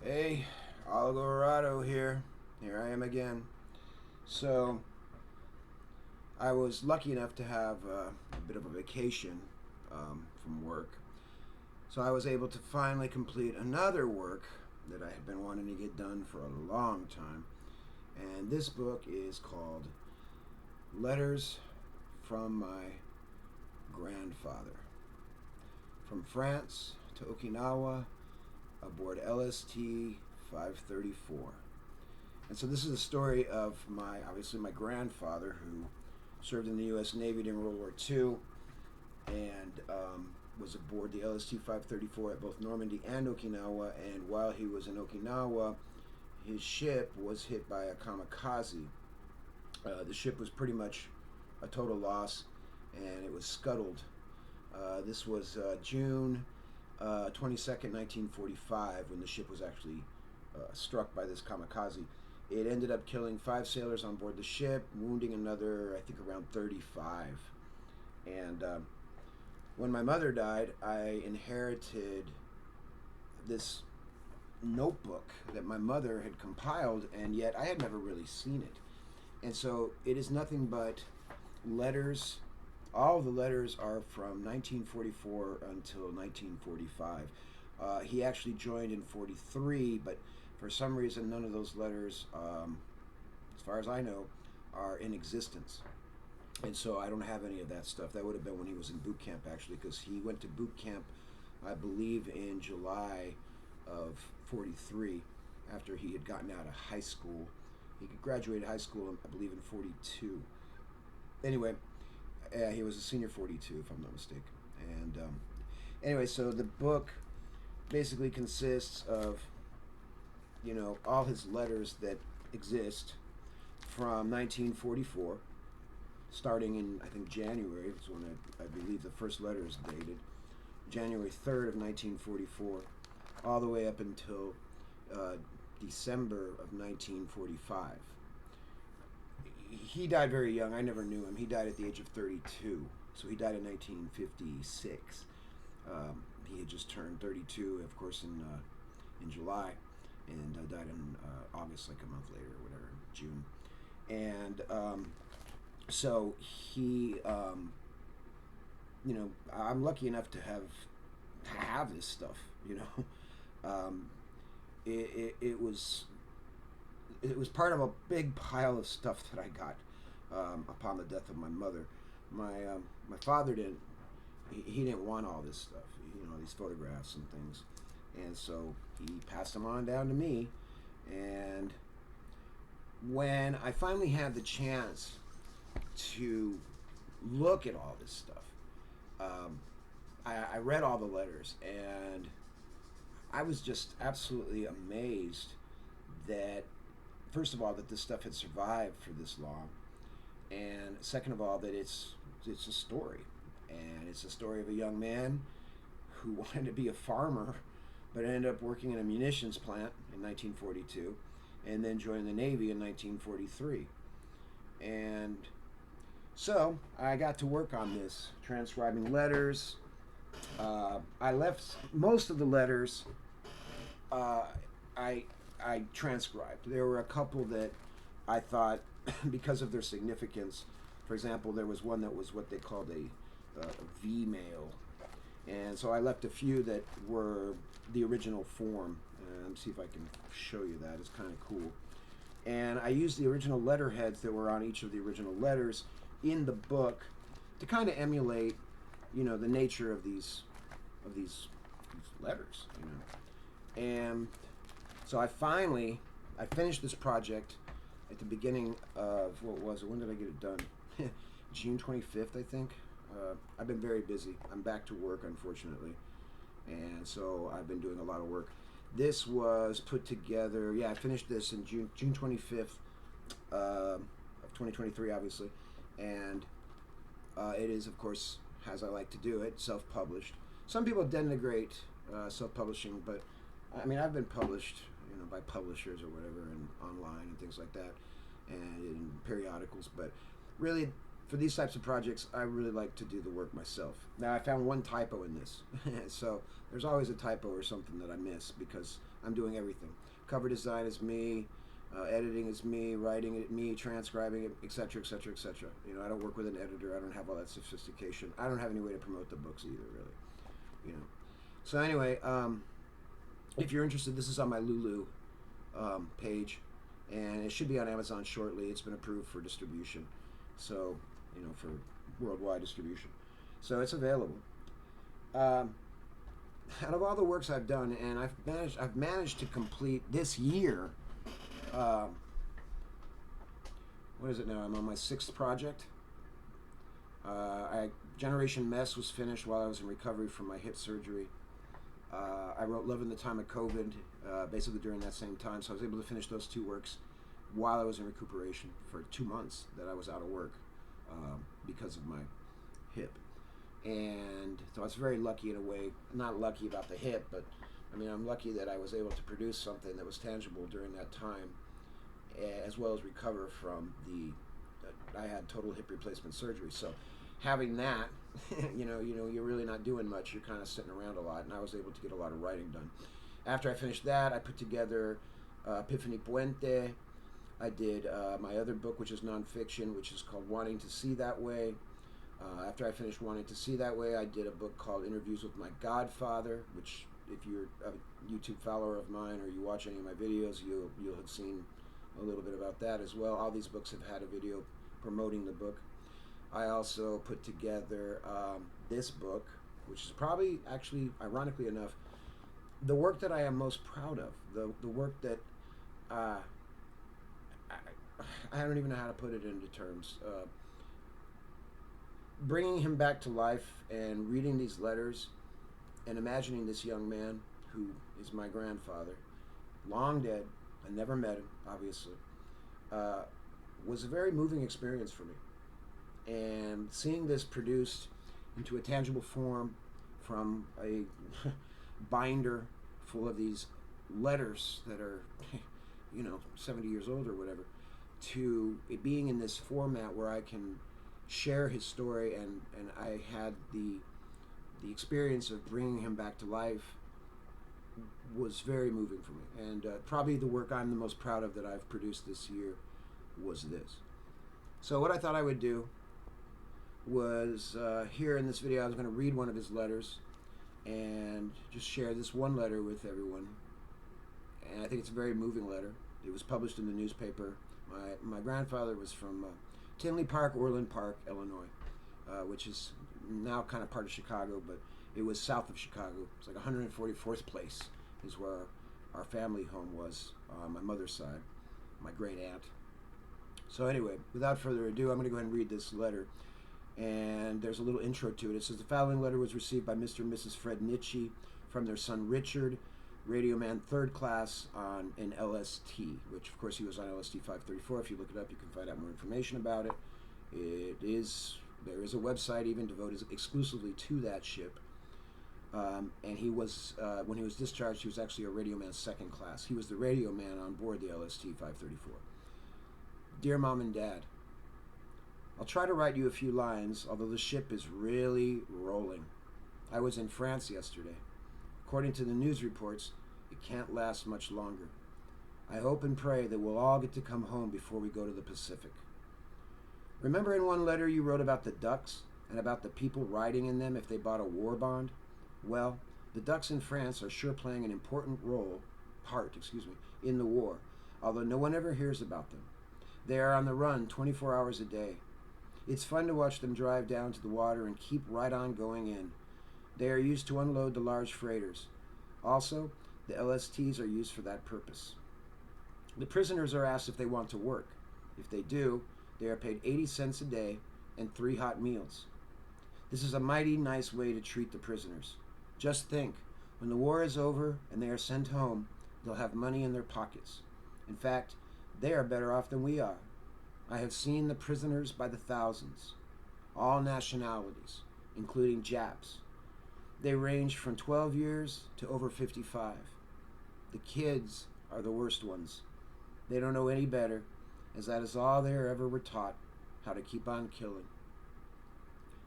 Hey, Alvarado here. Here I am again. So, I was lucky enough to have a bit of a vacation from work. So, I was able to finally complete another work that I had been wanting to get done for a long time. And this book is called Letters from My Grandfather. From France to Okinawa aboard LST 534. And so this is a story of obviously my grandfather who served in the U.S. Navy during World War II and was aboard the LST 534 at both Normandy and Okinawa. And while he was in Okinawa, his ship was hit by a kamikaze. The ship was pretty much a total loss, and it was scuttled. This was June 22nd, 1945, when the ship was actually struck by this kamikaze. It ended up killing 5 sailors on board the ship, wounding another, I think, around 35. And when my mother died, I inherited this notebook that my mother had compiled, and yet I had never really seen it. And so it is nothing but letters. All of the letters are from 1944 until 1945. He actually joined in 43, but for some reason, none of those letters, as far as I know, are in existence. And so I don't have any of that stuff. That would have been when he was in boot camp, actually, because he went to boot camp, I believe, in July of 43 after he had gotten out of high school. He graduated high school, I believe, in 42. Anyway, he was a senior 42, if I'm not mistaken. And anyway, so the book basically consists of, all his letters that exist from 1944, starting in, I think, January. That's when I believe the first letter is dated. January 3rd of 1944, all the way up until December of 1945. He died very young. I never knew him. He died at the age of 32. So he died in 1956. He had just turned 32, of course, in July, and died in August, like a month later or whatever, June. And so he, I'm lucky enough to have this stuff. It was part of a big pile of stuff that I got upon the death of my mother. My father didn't. He didn't want all this stuff. These photographs and things, and so he passed them on down to me. And when I finally had the chance to look at all this stuff, I read all the letters, and I was just absolutely amazed that, first of all, that this stuff had survived for this long, and second of all, that it's a story, and it's a story of a young man who wanted to be a farmer, but ended up working in a munitions plant in 1942, and then joined the Navy in 1943. And so I got to work on this, transcribing letters. I left most of the letters. Uh, I I transcribed. There were a couple that I thought, because of their significance, for example, there was one that was what they called a V mail, and so I left a few that were the original form. And see if I can show you that. It's kind of cool. And I used the original letterheads that were on each of the original letters in the book to kind of emulate, the nature of these letters, And so I finished this project at the beginning of, what was it? When did I get it done? June 25th, I think. I've been very busy. I'm back to work, unfortunately. And so I've been doing a lot of work. This was put together, I finished this in June 25th of 2023, obviously. And it is, of course, as I like to do it, self-published. Some people denigrate self-publishing, but I mean, I've been published, by publishers or whatever, and online and things like that, and in periodicals. But really, for these types of projects, I really like to do the work myself. Now, I found one typo in this, so there's always a typo or something that I miss because I'm doing everything. Cover design is me, editing is me, writing it me, transcribing it, etc., etc., etc. You know, I don't work with an editor. I don't have all that sophistication. I don't have any way to promote the books either, really. You know. So anyway, if you're interested, this is on my Lulu page, and it should be on Amazon shortly. It's been approved for distribution, so you know, for worldwide distribution. So it's available. Um, Out of all the works I've done, and I've managed to complete this year. Um, what is it now? I'm on my 6th project. Generation Mess was finished while I was in recovery from my hip surgery. I wrote Love in the Time of COVID, basically during that same time, so I was able to finish those 2 works while I was in recuperation for 2 months that I was out of work because of my hip. And so I was very lucky in a way, not lucky about the hip, but I mean, I'm lucky that I was able to produce something that was tangible during that time, as well as recover from I had total hip replacement surgery. So having that, you're really not doing much. You're kind of sitting around a lot, and I was able to get a lot of writing done. After I finished that, I put together Epiphany Puente. I did my other book, which is nonfiction, which is called Wanting to See That Way. After I finished Wanting to See That Way, I did a book called Interviews with My Godfather, which, if you're a YouTube follower of mine or you watch any of my videos, you'll have seen a little bit about that as well. All these books have had a video promoting the book. I also put together this book, which is probably, actually, ironically enough, the work that I am most proud of. The work that I don't even know how to put it into terms. Bringing him back to life and reading these letters and imagining this young man who is my grandfather, long dead, I never met him, obviously, was a very moving experience for me. And seeing this produced into a tangible form from a binder full of these letters that are, 70 years old or whatever, to it being in this format where I can share his story, and I had the experience of bringing him back to life was very moving for me. And probably the work I'm the most proud of that I've produced this year was this. So what I thought I would do was here in this video I was going to read one of his letters and just share this one letter with everyone. And I think it's a very moving letter. It was published in the newspaper. My grandfather was from Tinley Park, Orland Park, Illinois, which is now kind of part of Chicago, but it was south of Chicago. It's like 144th place is where our family home was on my mother's side, my great aunt. So anyway, without further ado, I'm going to go ahead and read this letter. And there's a little intro to it. It says, the following letter was received by Mr. and Mrs. Fred Nitschke from their son Richard, Radio Man 3rd class on an LST, which of course he was on LST 534. If you look it up, you can find out more information about it. There is a website even devoted exclusively to that ship. And he was, when he was discharged, he was actually a Radio Man 2nd class. He was the radio man on board the LST 534. Dear Mom and Dad, I'll try to write you a few lines, although the ship is really rolling. I was in France yesterday. According to the news reports, it can't last much longer. I hope and pray that we'll all get to come home before we go to the Pacific. Remember in one letter you wrote about the ducks and about the people riding in them if they bought a war bond? Well, the ducks in France are sure playing an important part in the war, although no one ever hears about them. They are on the run 24 hours a day. It's fun to watch them drive down to the water and keep right on going in. They are used to unload the large freighters. Also, the LSTs are used for that purpose. The prisoners are asked if they want to work. If they do, they are paid 80 cents a day and 3 hot meals. This is a mighty nice way to treat the prisoners. Just think, when the war is over and they are sent home, they'll have money in their pockets. In fact, they are better off than we are. I have seen the prisoners by the thousands, all nationalities, including Japs. They range from 12 years to over 55. The kids are the worst ones. They don't know any better, as that is all they ever were taught, how to keep on killing.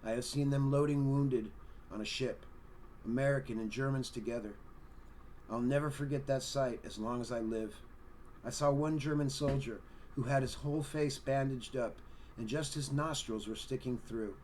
I have seen them loading wounded on a ship, American and Germans together. I'll never forget that sight as long as I live. I saw one German soldier who had his whole face bandaged up and just his nostrils were sticking through.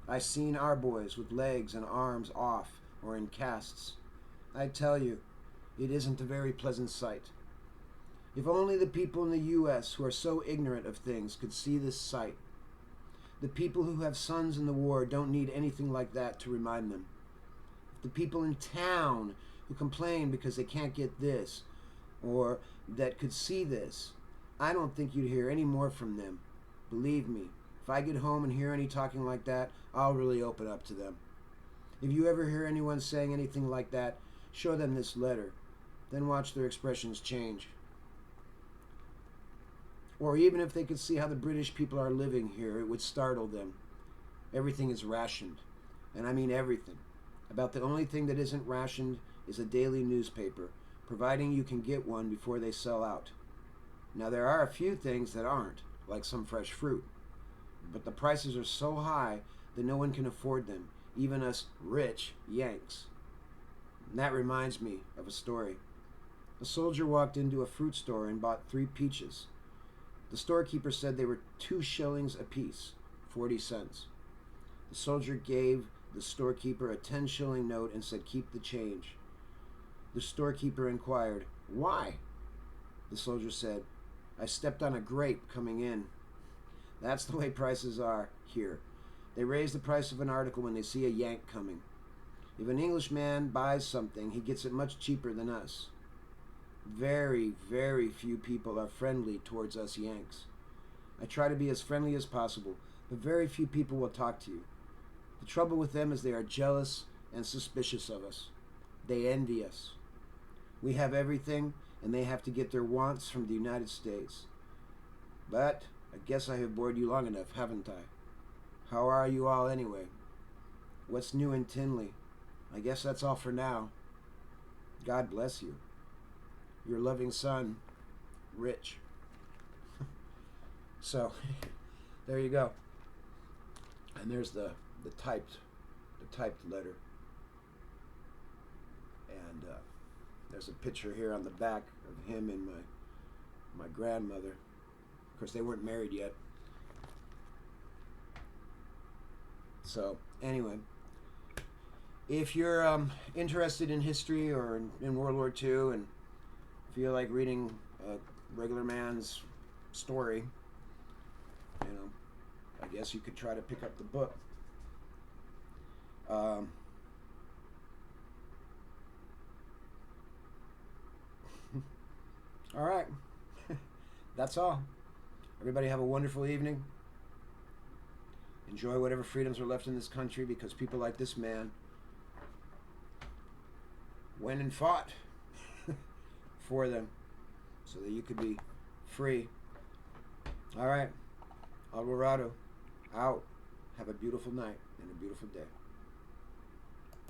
I seen our boys with legs and arms off or in casts. I tell you, it isn't a very pleasant sight. If only the people in the U.S. who are so ignorant of things could see this sight. The people who have sons in the war don't need anything like that to remind them. If the people in town who complain because they can't get this, or that could see this, I don't think you'd hear any more from them. Believe me, if I get home and hear any talking like that, I'll really open up to them. If you ever hear anyone saying anything like that, show them this letter. Then watch their expressions change. Or even if they could see how the British people are living here, it would startle them. Everything is rationed. And I mean everything. About the only thing that isn't rationed is a daily newspaper, providing you can get one before they sell out. Now there are a few things that aren't, like some fresh fruit. But the prices are so high that no one can afford them, even us rich Yanks. And that reminds me of a story. A soldier walked into a fruit store and bought 3 peaches. The storekeeper said they were 2 shillings apiece, 40 cents. The soldier gave the storekeeper a 10-shilling note and said, "Keep the change." The storekeeper inquired, "Why?" The soldier said, "I stepped on a grape coming in." That's the way prices are here. They raise the price of an article when they see a Yank coming. If an Englishman buys something, he gets it much cheaper than us. Very, very few people are friendly towards us Yanks. I try to be as friendly as possible, but very few people will talk to you. The trouble with them is they are jealous and suspicious of us. They envy us. We have everything, and they have to get their wants from the United States. But I guess I have bored you long enough, haven't I? How are you all anyway? What's new in Tinley? I guess that's all for now. God bless you. Your loving son, Rich. So, there you go. And there's the typed letter. And there's a picture here on the back of him and my grandmother. Of course, they weren't married yet. So, anyway, if you're interested in history or in World War II and feel like reading a regular man's story, I guess you could try to pick up the book. All right. That's all. Everybody have a wonderful evening. Enjoy whatever freedoms are left in this country, because people like this man went and fought for them so that you could be free. All right. Alvarado, out. Have a beautiful night and a beautiful day.